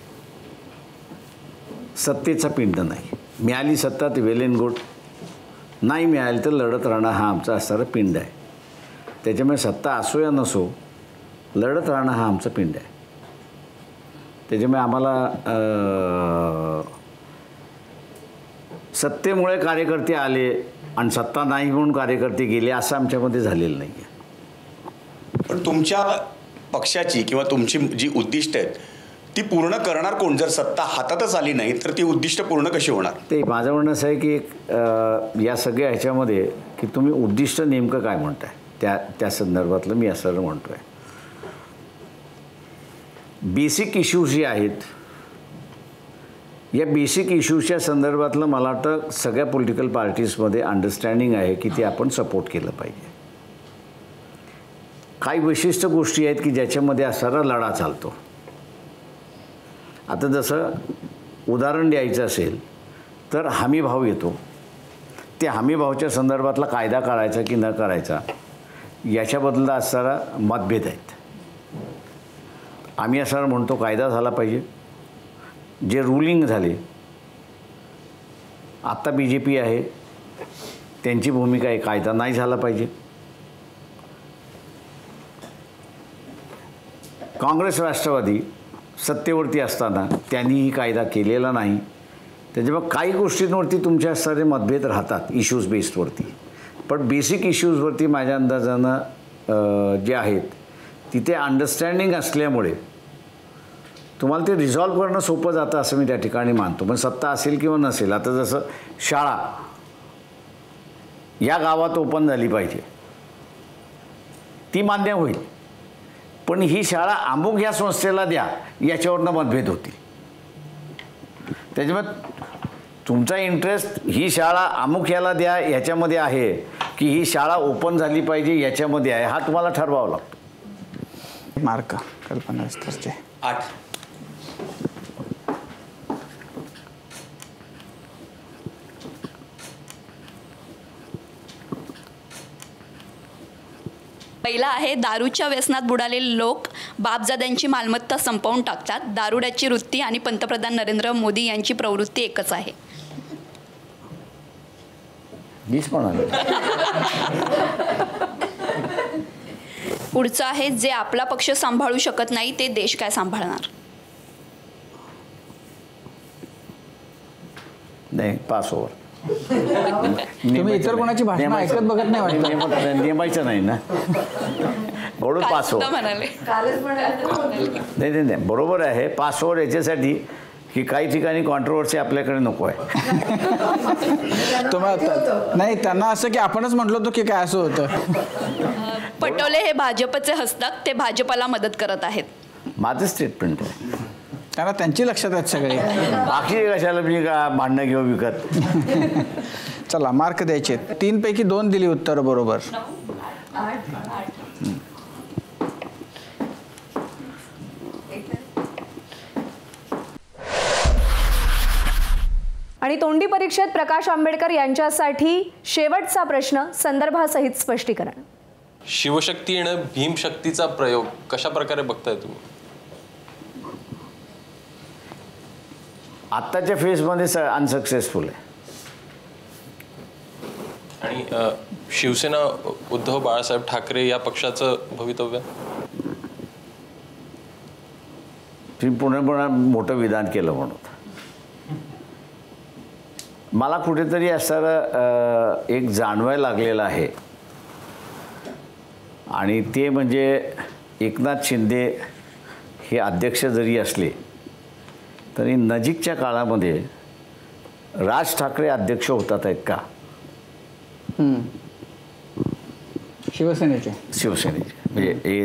सत्तेचा पिंड नाही. मिळाली सत्ता ते वेल एंड गुड, नाही मिळाली तर लढत राहणं हा आमचा असणारा पिंड आहे. त्याच्यामुळे सत्ता असो या नसो लढत राहणं हा आमचा पिंड आहे. त्याच्यामुळे आम्हाला सत्तेमुळे कार्यकर्ते आले आणि सत्ता नाही म्हणून कार्यकर्ते गेले असं आमच्यामध्ये झालेलं नाही आहे. पण तुमच्या पक्षाची किंवा तुमची जी उद्दिष्ट आहेत ती पूर्ण करणार कोण? जर सत्ता हातातच आली नाही तर ती उद्दिष्ट पूर्ण कशी होणार? ते माझं म्हणणं असं आहे की या सगळ्या ह्याच्यामध्ये की तुम्ही उद्दिष्ट नेमकं काय म्हणताय त्या संदर्भातलं मी असं म्हणतो आहे. बेसिक इश्यूज जे आहेत या बेसिक इश्यूजच्या संदर्भातलं मला वाटतं सगळ्या पॉलिटिकल पार्टीजमध्ये अंडरस्टँडिंग आहे की ते आपण सपोर्ट केलं पाहिजे. काही विशिष्ट गोष्टी आहेत की ज्याच्यामध्ये असणारा लढा चालतो. आता जसं उदाहरण द्यायचं असेल तर हमीभाव येतो. त्या हमीभावाच्या संदर्भातला कायदा करायचा की न करायचा याच्याबद्दल असणारा मतभेद आहेत. आम्ही असं म्हणतो कायदा झाला पाहिजे. जे रुलिंग झाले आत्ता BJP आहे त्यांची भूमिका आहे कायदा नाही झाला पाहिजे. काँग्रेस राष्ट्रवादी सत्तेवरती असताना त्यांनीही कायदा केलेला नाही. त्याच्यामुळे काही गोष्टींवरती तुमच्या सारे मतभेद राहतात इश्यूज बेस्डवरती, पण बेसिक इश्यूजवरती माझ्या अंदाजानं जे आहेत तिथे अंडरस्टँडिंग असल्यामुळे तुम्हाला ते रिझॉल्व करणं सोपं जातं असं मी त्या ठिकाणी मानतो. पण सत्ता असेल किंवा नसेल, आता जसं शाळा या गावात ओपन झाली पाहिजे ती मान्य होईल, पण ही शाळा अमुक या संस्थेला द्या याच्यावरनं मतभेद होतील. त्याच्यामुळे तुमचा इंटरेस्ट ही शाळा अमुक याला द्या याच्यामध्ये आहे की ही शाळा ओपन झाली पाहिजे याच्यामध्ये आहे, हा तुम्हाला ठरवावा लागतो. मार्क कल्पना विस्तारचे 8. पहिला आहे दारूच्या व्यसनात बुडालेले लोक बापजाद्यांची मालमत्ता संपवून टाकतात. दारुड्याची वृत्ती आणि पंतप्रधान नरेंद्र मोदी यांची प्रवृत्ती एकच आहे. मीच म्हणाले. पुढचं आहे, जे आपला पक्ष सांभाळू शकत नाही ते देश काय सांभाळणार? नाही, पास ओव्हर. तुम्ही इतर कोणाची भाषण ऐकत बघत नाही वाटतं. नेमायचं नाही ना, म्हणून पास ओव्हर. म्हणाले नाही नाही नाही, बरोबर आहे. पास ओव्हर याच्यासाठी की काही ठिकाणी कॉन्ट्रोवर्सी आपल्याकडे नको आहे. नाही, त्यांना असं की आपणच म्हटलं होतं की काय असं होतं. पटोले हे भाजपचे हसतात, ते भाजपला मदत करत आहेत. माझं स्टेटमेंट आहे. त्यांना त्यांची लक्षात आहेत सगळे. बाकी कशाला मी का भांडणं घेऊ विकत. चला, मार्क द्यायचे. 3 पैकी 2 दिली उत्तर बरोबर. आणि तोंडी परीक्षेत प्रकाश आंबेडकर यांच्यासाठी शेवटचा प्रश्न, संदर्भासहित स्पष्टीकरण. शिवशक्ती आणि भीमशक्तीचा प्रयोग कशा प्रकारे बघताय तुम्ही? आत्ताच्या फेजमध्ये अनसक्सेसफुल आहे. आणि शिवसेना उद्धव बाळासाहेब ठाकरे या पक्षाचं भवितव्य? तुम्ही पुन्हा मोठं विधान केलं म्हणून मला कुठेतरी असं एक जाणवायला लागलेलं आहे. आणि ते म्हणजे एकनाथ शिंदे हे अध्यक्ष जरी असले तरी नजीकच्या काळामध्ये राज ठाकरे अध्यक्ष होतात आहेत का? शिवसेनेचे म्हणजे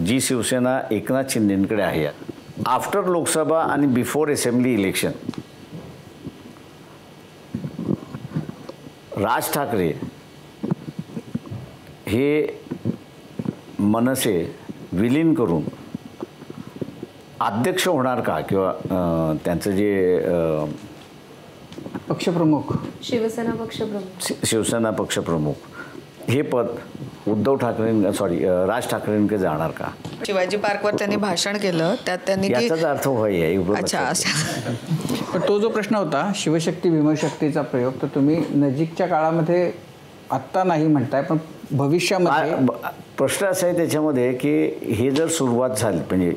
जी शिवसेना एकनाथ शिंदेकडे आहे आफ्टर लोकसभा आणि before assembly election, Raj Thackeray हे मनसे विलीन करून अध्यक्ष होणार का? किंवा त्यांचं जे पक्षप्रमुख, शिवसेना पक्षप्रमुख हे पद उद्धव ठाकरे राज ठाकरेंकडे जाणार का? शिवाजी पार्कवर त्यांनी भाषण केलं, त्यात त्यांनी याचाच अर्थ होय. अच्छा. पण तो जो प्रश्न होता शिवशक्ती भीमशक्तीचा प्रयोग, तर तुम्ही नजीकच्या काळामध्ये आत्ता नाही म्हणताय, पण भविष्यामध्ये प्रश्न असा आहे त्याच्यामध्ये की हे जर सुरुवात झाली म्हणजे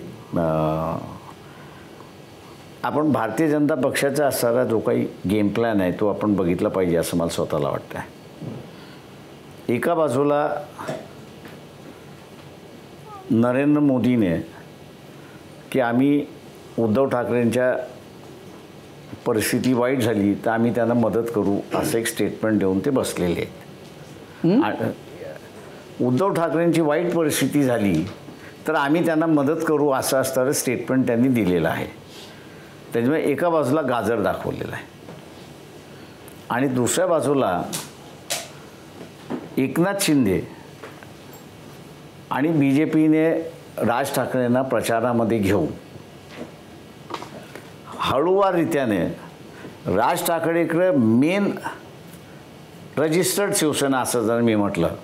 आपण भारतीय जनता पक्षाचा असणारा जो काही गेम प्लॅन आहे तो आपण बघितला पाहिजे असं मला स्वतःला वाटतं आहे. एका बाजूला नरेंद्र मोदीने की आम्ही उद्धव ठाकरेंच्या परिस्थिती वाईट झाली तर आम्ही त्यांना मदत करू असं एक स्टेटमेंट देऊन ते बसलेले आहेत. उद्धव ठाकरेंची वाईट परिस्थिती झाली तर आम्ही त्यांना मदत करू असं असणारं स्टेटमेंट त्यांनी दिलेलं आहे. त्याच्यामुळे एका बाजूला गाजर दाखवलेला आहे आणि दुसऱ्या बाजूला एकनाथ शिंदे आणि BJPने राज ठाकरेंना प्रचारामध्ये घेऊन हळूवाररीत्याने राज ठाकरेकडे मेन रजिस्टर्ड शिवसेना असं जर मी म्हटलं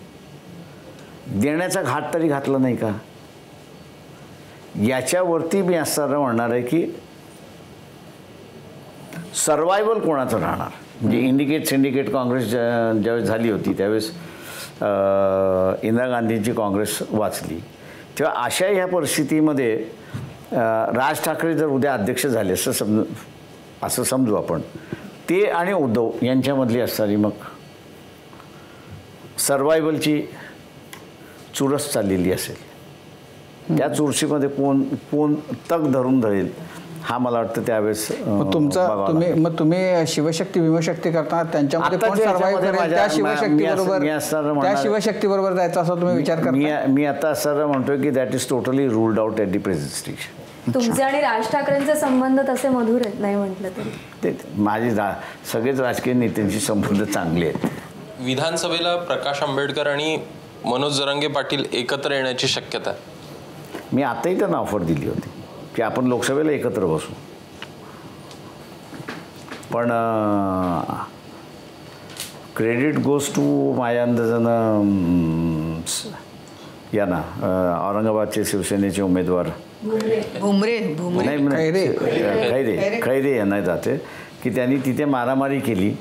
देण्याचा घाट तरी घातला नाही का? याच्यावरती मी असं म्हणणार आहे की सर्वायवल कोणाचं राहणार. म्हणजे इंडिकेट सिंडिकेट काँग्रेस ज्यावेळेस झाली होती त्यावेळेस इंदिरा गांधींची काँग्रेस वाचली, तेव्हा अशा ह्या परिस्थितीमध्ये राज ठाकरे जर उद्या अध्यक्ष झाले असं समजू आपण, ते आणि उद्धव यांच्यामधली असणारी मग सर्वायवलची चुरस चाललेली असेल. त्या चुरशीमध्ये कोण तग धरून धरेल हा मला वाटतं त्यावेळेस तुम्ही शिवशक्ती भीमशक्ती करताना त्यांच्यामध्ये कोण सर्वाइव्ह करेल त्या शिवशक्ती बरोबर जायचा असा तुम्ही विचार करता? मी आता असं म्हणतोय की that is totally ruled out at the present stage. तुमचे आणि राज ठाकरेंचे संबंध तसे मधुर आहेत नाही म्हटलं तरी. ते माझे सगळेच राजकीय नेत्यांशी संबंध चांगले आहेत. विधानसभेला प्रकाश आंबेडकर आणि मनोज जरांगे पाटील एकत्र येण्याची शक्यता आहे. मी आताही त्यांना ऑफर दिली होती की आपण लोकसभेला एकत्र बसू, पण क्रेडिट गोज टू माझ्या अंदाजानं यांना औरंगाबादचे शिवसेनेचे उमेदवार भुमरे खैरे यांना जाते की त्यांनी तिथे मारामारी केली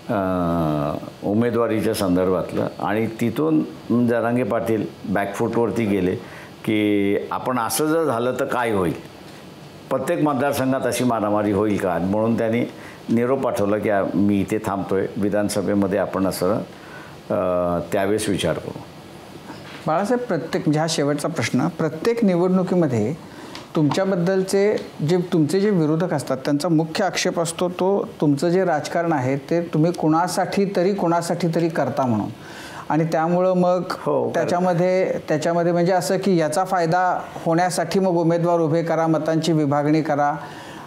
उमेदवारीच्या संदर्भातलं, आणि तिथून जरांगे पाटील बॅकफूटवरती गेले की आपण असं जर झालं तर काय होईल, प्रत्येक मतदारसंघात अशी मारामारी होईल का, म्हणून त्यांनी निरोप पाठवला की मी इथे थांबतोय, विधानसभेमध्ये आपण असं त्यावेळेस विचार करू. बाळासाहेब, प्रत्येक हा शेवटचा प्रश्न, प्रत्येक निवडणुकीमध्ये तुमच्याबद्दलचे तुमचे जे विरोधक असतात त्यांचा मुख्य आक्षेप असतो तो तुमचं जे राजकारण आहे ते तुम्ही कोणासाठी तरी करता म्हणून, आणि त्यामुळं मग त्याच्यामध्ये म्हणजे असं की याचा फायदा होण्यासाठी मग उमेदवार उभे करा, मतांची विभागणी करा,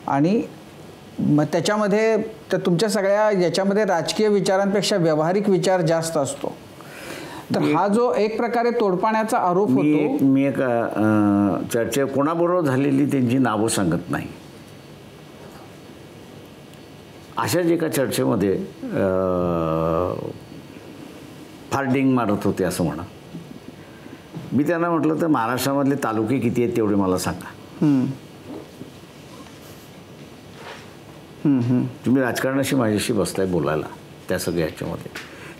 आणि मग त्याच्यामध्ये तुमच्या सगळ्या याच्यामध्ये राजकीय विचारांपेक्षा व्यावहारिक विचार जास्त असतो. तर हा जो एक प्रकारे तोडपाण्याचा आरोप होतो. मी एक चर्चा कोणाबरोबर झालेली त्यांची नावं सांगत नाही, अशाच एका चर्चेमध्ये फार डिंग मारत होते असं म्हणा. मी त्यांना म्हटलं तर महाराष्ट्रामधले तालुके किती आहेत तेवढे मला सांगा. तुम्ही राजकारणाशी माझ्याशी बसलाय बोलायला त्या सगळ्या ह्याच्यामध्ये,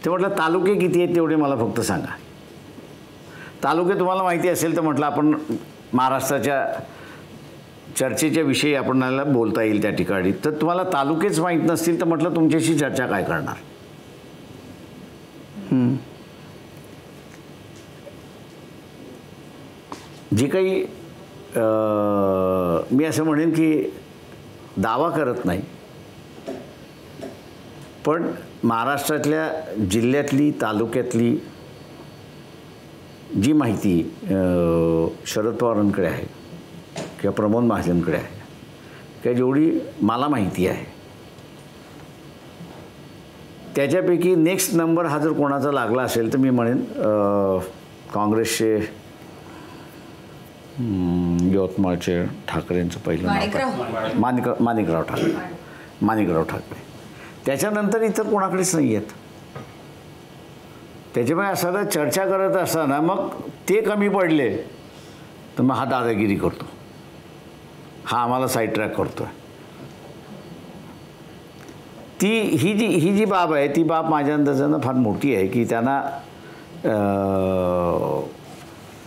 ते म्हटलं तालुके किती आहेत तेवढे मला फक्त सांगा. तालुके तुम्हाला माहिती असेल तर म्हटलं आपण महाराष्ट्राच्या चर्चेच्या विषयी आपणाला बोलता येईल त्या ठिकाणी. तर तुम्हाला तालुकेच माहीत नसतील तर म्हटलं तुमच्याशी चर्चा काय करणार. जी काही मी असं म्हणेन की दावा करत नाही, पण महाराष्ट्रातल्या जिल्ह्यातली तालुक्यातली जी माहिती शरद पवारांकडे आहे किंवा प्रमोद महाजनकडे आहे किंवा जेवढी मला माहिती आहे त्याच्यापैकी नेक्स्ट नंबर हा जर कोणाचा लागला असेल तर मी म्हणेन काँग्रेसचे यवतमाळचे ठाकरेंचं पहिलं माणिकराव ठाकरे. त्याच्यानंतर इतर कोणाकडेच नाही आहेत. त्याच्यामुळे असं चर्चा करत असताना मग ते कमी पडले तर मग हा दादागिरी करतो, हा आम्हाला साईड ट्रॅक करतो. ही जी बाब आहे ती बाब माझ्या अंदाजानं फार मोठी आहे की त्यांना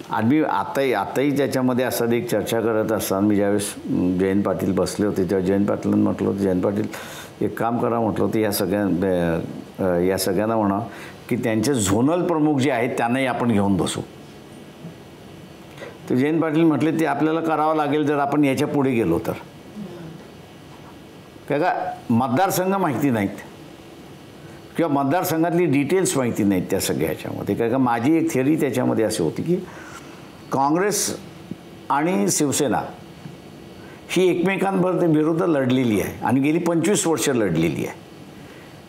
आम्ही आताही त्याच्यामध्ये असं एक चर्चा करत असताना मी ज्यावेळेस जयंत पाटील बसले होते तेव्हा जयंत पाटलांना म्हटलं होतं, जयंत पाटील एक काम करा म्हटलं होतं, या सगळ्यांना म्हणा की त्यांचे झोनल प्रमुख जे आहेत त्यांनाही आपण घेऊन बसू. तर जयंत पाटील म्हटले ते आपल्याला करावं लागेल जर आपण याच्या पुढे गेलो तर. काय का मतदारसंघ माहिती नाहीत किंवा मतदारसंघातली डिटेल्स माहिती नाहीत त्या सगळ्या ह्याच्यामध्ये. काय का माझी एक थिअरी त्याच्यामध्ये अशी होती की काँग्रेस आणि शिवसेना ही एकमेकांविरुद्ध लढलेली आहे आणि गेली 25 वर्ष लढलेली आहे.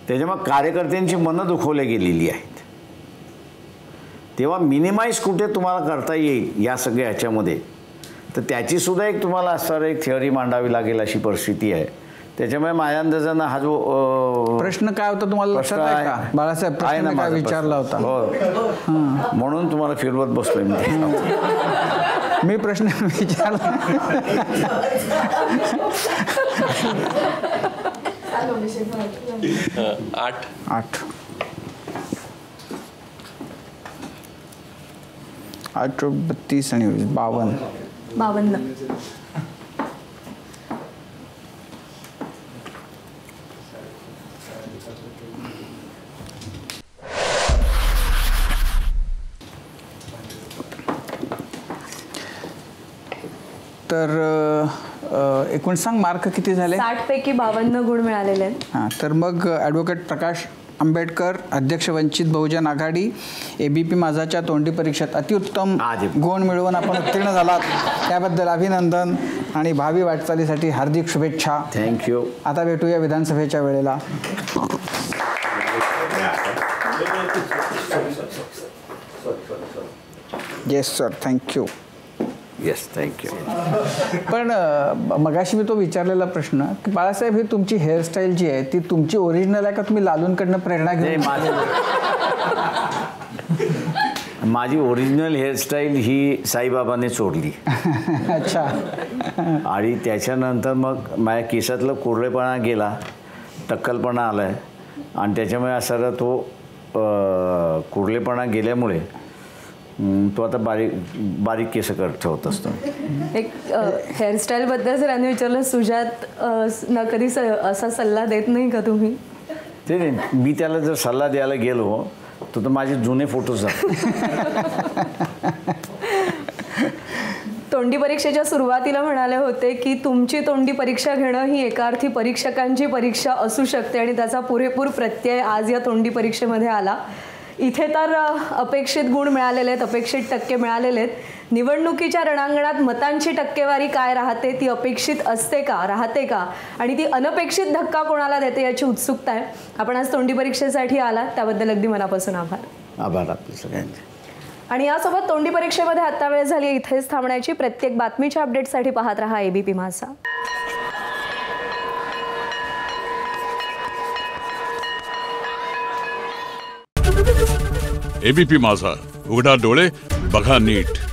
त्याच्यामुळे कार्यकर्त्यांची मनं दुखवल्या गेलेली आहेत. तेव्हा मिनिमाइज कुठे तुम्हाला करता येईल या सगळ्या ह्याच्यामध्ये तर त्याचीसुद्धा एक तुम्हाला असणारं एक थिअरी मांडावी लागेल अशी परिस्थिती आहे. त्याच्यामुळे माझ्या अंदाजानं हा जो प्रश्न काय होता तुम्हाला लक्षात आहे का बाळासाहेब? प्रश्न काय विचारला होता? हो, म्हणून तुम्हाला फिरवत बसलोय मी प्रश्न विचारला. आठ 32 आणि 52. तर एकूण सांग मार्क किती झाले? 60 पैकी 52 गुण मिळालेले आहेत. हां, तर मग ॲडव्होकेट प्रकाश आंबेडकर, अध्यक्ष वंचित बहुजन आघाडी, ABP माझाच्या तोंडी परीक्षेत अतिउत्तम गुण मिळवून आपण उत्तीर्ण झालात, त्याबद्दल अभिनंदन आणि भावी वाटचालीसाठी हार्दिक शुभेच्छा. थँक्यू. आता भेटूया विधानसभेच्या वेळेला. Yes sir, thank you. Yes, thank you. पण मगाशी मी तो विचारलेला प्रश्न की बाळासाहेब ही तुमची हेअरस्टाईल जी आहे ती तुमची ओरिजिनल आहे का तुम्ही लालूंकडनं प्रेरणा घेऊन? माझी ओरिजिनल हेअरस्टाईल ही साईबाबाने सोडली. अच्छा. आणि त्याच्यानंतर मग माझ्या केसातलं कोरडेपणा गेला, टक्कलपणा आला आहे आणि त्याच्यामुळे असा तो कुरलेपणा गेल्यामुळे तो आता बारीक बारीक केस ठेवत असतो. एक हेअरस्टाईलबद्दल जर आम्ही विचारलं, सुजात ना कधी असा सल्ला देत नाही का तुम्ही? ते नाही, मी त्याला जर सल्ला द्यायला गेलो तर माझे जुने फोटोज तोंडी परीक्षेच्या सुरुवातीला म्हणाले होते की तुमची तोंडी परीक्षा घेणं ही एका अर्थी परीक्षकांची परीक्षा असू शकते आणि त्याचा पुरेपूर प्रत्यय आज या तोंडी परीक्षेमध्ये आला. इथे तर अपेक्षित गुण मिळालेले आहेत, अपेक्षित टक्के मिळालेले आहेत. निवडणुकीच्या रणांगणात मतांची टक्केवारी काय राहते, ती अपेक्षित असते का, राहते का, आणि ती अनपेक्षित धक्का कोणाला देते याची उत्सुकता आहे. आपण आज तोंडी परीक्षेसाठी आलात त्याबद्दल अगदी मनापासून आभार. आभार आपले सगळ्यांचे. आणि यासोबत तोंडी परीक्षेमध्ये आत्ता वेळ झाली इथेच थांबण्याची. प्रत्येक बातमीच्या अपडेटसाठी पाहत रहा ABP माझा. ABP माझा, उघडा डोळे बघा नीट.